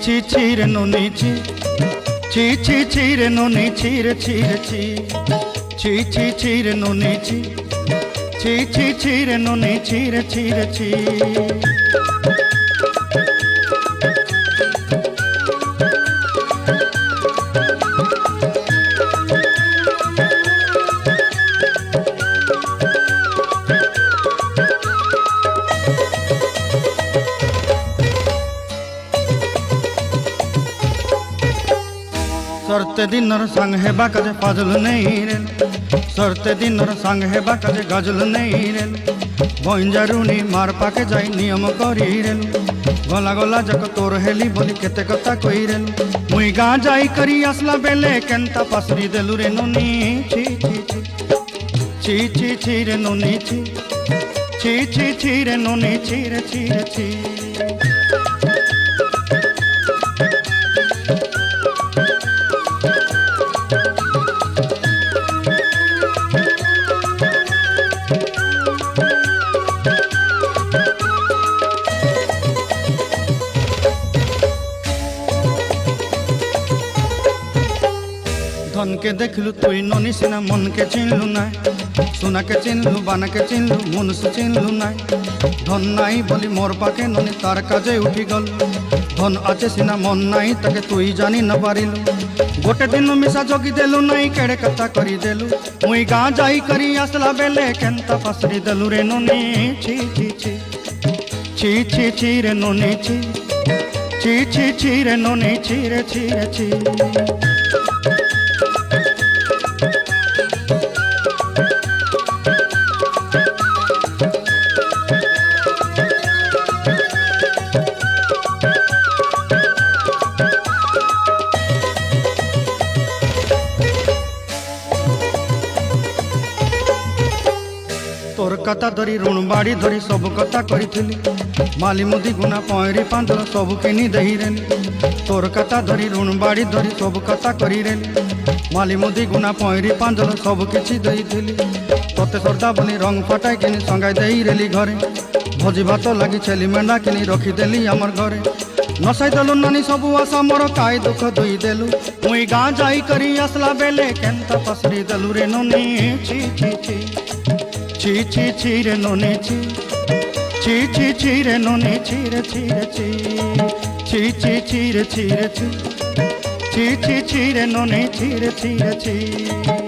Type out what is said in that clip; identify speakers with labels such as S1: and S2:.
S1: ছি ছি রে নুনি ছি ছি ছি ছি রে নুনি ছি রে ছি রে ছি ছি ছি ছি রে নুনি ছি ছি ছি ছি রে নুনি ছি রে ছি রে ছি। सरते दिनर संग हेबा काजे फाजल नहीं रे सरते दिनर संग हेबा काजे गजल नहीं रे बंजारुनी मार पाके जाई नियम करी रे गला गला जक तोर हेली बोली केते कथा कही रे मुई गाँ जाई करी आसला बेले केंता पासरी देलु रे नुनी छी छी छी छी छी छी रे नुनी छी छी छी छी रे नुनी छी रे छी रे छी। धन के देखलु तुई ननी सिना मन के चिन्हलु ना सोना के चिन्हलु बाना के चिन्हलु मुनुष चिन्हलु ना धन नाई बोली मोर पाके ननी तार काजे उठी गल धन आचे सिना मन नाई ताके तुई जानी न पारिलु गोटे दिन मिसा जोगी देलु नाई केड़े कथा करी देलु मुई गाँ जाई करी आसला बेले केंता पासरी देलु रे ननी छी छी छी छी छी छी रे ननी छी छी छी छी रे ननी छी रे छी रे छी। तोर कथा धरी ऋण बाड़ी धरी सब कथा करी माली मुदी गुना पहरी पांदर सब किनी दही रेली तोर कथा धरी ऋण बाड़ी धरी सब कथा करी रेली माली मुदी गुना पहरी पांदर सब किछि दही थी तोते सरदा बोली रंग फटाई किनी संगाई दही रेली घरे भोजी भात लगी छेली मेंढा किनी रखीदेली आमर घरे नसाई देलु नानी सबू आशा मोर काय दुख दुई देलु मुई गाँ जाई करी आसला बेले केंता पसरी देलु रे ननी छी छी छी छी छी छी रे ननी छी छी छी छी रे ननी छी रे छी रे छी छी छी छी रे छी रे छी छी छी छी रे ननी छी रे छी रे छी।